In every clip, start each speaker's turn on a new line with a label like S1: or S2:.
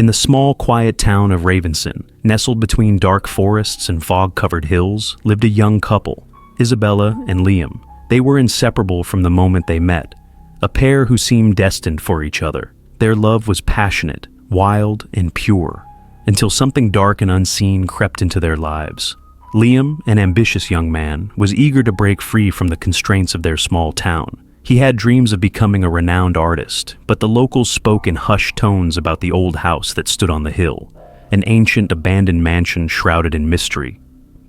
S1: In the small, quiet town of Ravenson, nestled between dark forests and fog-covered hills, lived a young couple, Isabella and Liam. They were inseparable from the moment they met, a pair who seemed destined for each other. Their love was passionate, wild, and pure, until something dark and unseen crept into their lives. Liam, an ambitious young man, was eager to break free from the constraints of their small town. He had dreams of becoming a renowned artist, but the locals spoke in hushed tones about the old house that stood on the hill, an ancient abandoned mansion shrouded in mystery.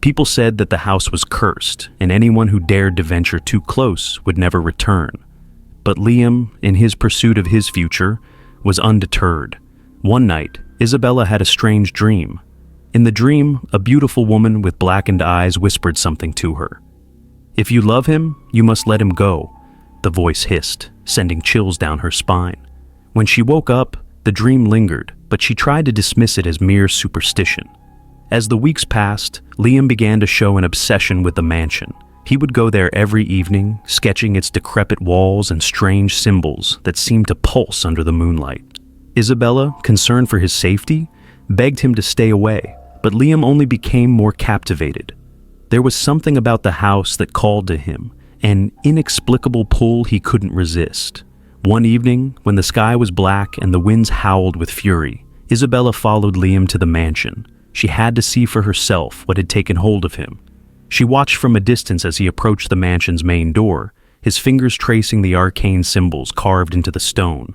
S1: People said that the house was cursed, and anyone who dared to venture too close would never return. But Liam, in his pursuit of his future, was undeterred. One night, Isabella had a strange dream. In the dream, a beautiful woman with blackened eyes whispered something to her. "If you love him, you must let him go," the voice hissed, sending chills down her spine. When she woke up, the dream lingered, but she tried to dismiss it as mere superstition. As the weeks passed, Liam began to show an obsession with the mansion. He would go there every evening, sketching its decrepit walls and strange symbols that seemed to pulse under the moonlight. Isabella, concerned for his safety, begged him to stay away, but Liam only became more captivated. There was something about the house that called to him, an inexplicable pull he couldn't resist. One evening, when the sky was black and the winds howled with fury, Isabella followed Liam to the mansion. She had to see for herself what had taken hold of him. She watched from a distance as he approached the mansion's main door, his fingers tracing the arcane symbols carved into the stone.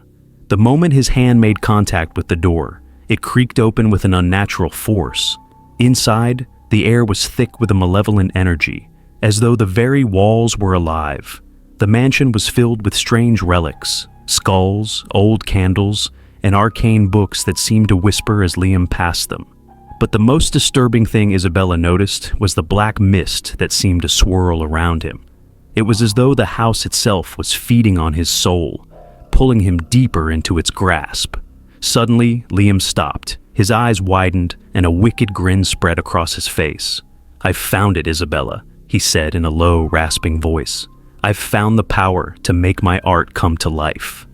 S1: The moment his hand made contact with the door, it creaked open with an unnatural force. Inside, the air was thick with a malevolent energy, as though the very walls were alive. The mansion was filled with strange relics, skulls, old candles, and arcane books that seemed to whisper as Liam passed them. But the most disturbing thing Isabella noticed was the black mist that seemed to swirl around him. It was as though the house itself was feeding on his soul, pulling him deeper into its grasp. Suddenly, Liam stopped. His eyes widened, and a wicked grin spread across his face. "I've found it, Isabella," he said in a low, rasping voice. "I've found the power to make my art come to life."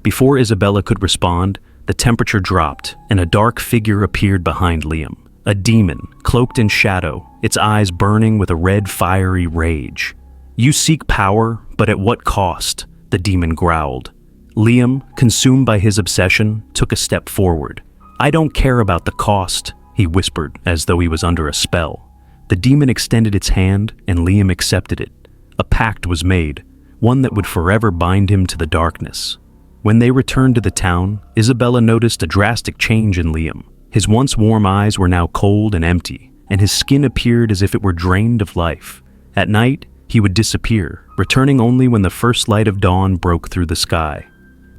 S1: Before Isabella could respond, the temperature dropped, and a dark figure appeared behind Liam. A demon, cloaked in shadow, its eyes burning with a red, fiery rage. "You seek power, but at what cost?" the demon growled. Liam, consumed by his obsession, took a step forward. "I don't care about the cost," he whispered as though he was under a spell. The demon extended its hand, and Liam accepted it. A pact was made, one that would forever bind him to the darkness. When they returned to the town, Isabella noticed a drastic change in Liam. His once warm eyes were now cold and empty, and his skin appeared as if it were drained of life. At night, he would disappear, returning only when the first light of dawn broke through the sky.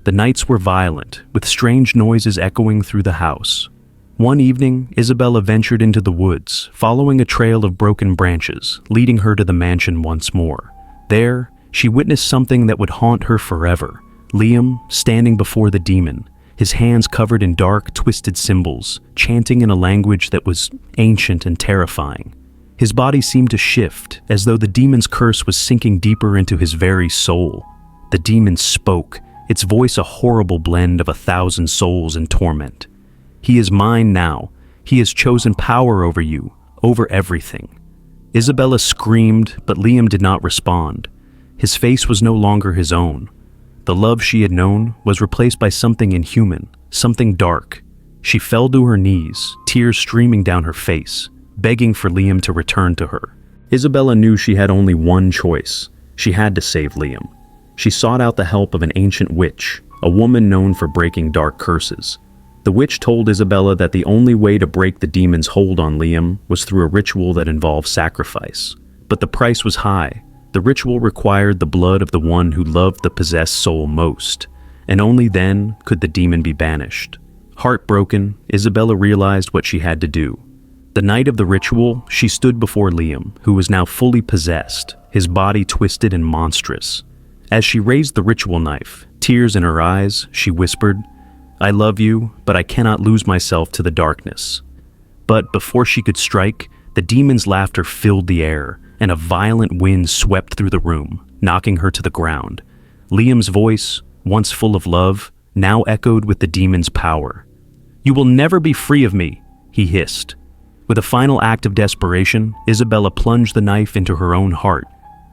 S1: The nights were violent, with strange noises echoing through the house. One evening, Isabella ventured into the woods, following a trail of broken branches, leading her to the mansion once more. There, she witnessed something that would haunt her forever. Liam, standing before the demon, his hands covered in dark, twisted symbols, chanting in a language that was ancient and terrifying. His body seemed to shift, as though the demon's curse was sinking deeper into his very soul. The demon spoke, its voice a horrible blend of 1,000 souls in torment. "He is mine now. He has chosen power over you, over everything." Isabella screamed, but Liam did not respond. His face was no longer his own. The love she had known was replaced by something inhuman, something dark. She fell to her knees, tears streaming down her face, begging for Liam to return to her. Isabella knew she had only one choice. She had to save Liam. She sought out the help of an ancient witch, a woman known for breaking dark curses. The witch told Isabella that the only way to break the demon's hold on Liam was through a ritual that involved sacrifice. But the price was high. The ritual required the blood of the one who loved the possessed soul most, and only then could the demon be banished. Heartbroken, Isabella realized what she had to do. The night of the ritual, she stood before Liam, who was now fully possessed, his body twisted and monstrous. As she raised the ritual knife, tears in her eyes, she whispered, "I love you, but I cannot lose myself to the darkness." But before she could strike, the demon's laughter filled the air, and a violent wind swept through the room, knocking her to the ground. Liam's voice, once full of love, now echoed with the demon's power. "You will never be free of me," he hissed. With a final act of desperation, Isabella plunged the knife into her own heart.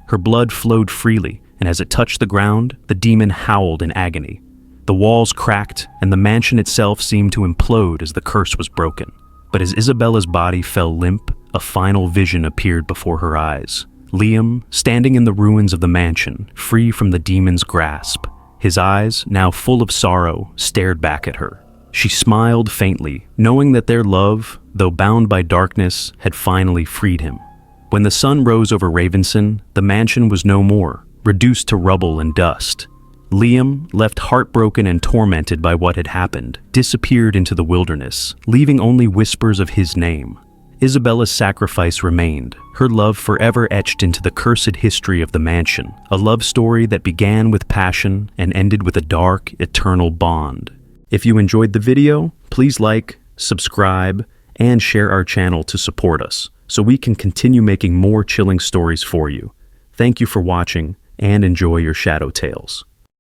S1: Her blood flowed freely, and as it touched the ground, the demon howled in agony. The walls cracked, and the mansion itself seemed to implode as the curse was broken. But as Isabella's body fell limp, a final vision appeared before her eyes. Liam, standing in the ruins of the mansion, free from the demon's grasp. His eyes, now full of sorrow, stared back at her. She smiled faintly, knowing that their love, though bound by darkness, had finally freed him. When the sun rose over Ravenson, the mansion was no more, reduced to rubble and dust. Liam, left heartbroken and tormented by what had happened, disappeared into the wilderness, leaving only whispers of his name. Isabella's sacrifice remained, her love forever etched into the cursed history of the mansion, a love story that began with passion and ended with a dark, eternal bond. If you enjoyed the video, please like, subscribe, and share our channel to support us, so we can continue making more chilling stories for you. Thank you for watching, and enjoy your shadow tales.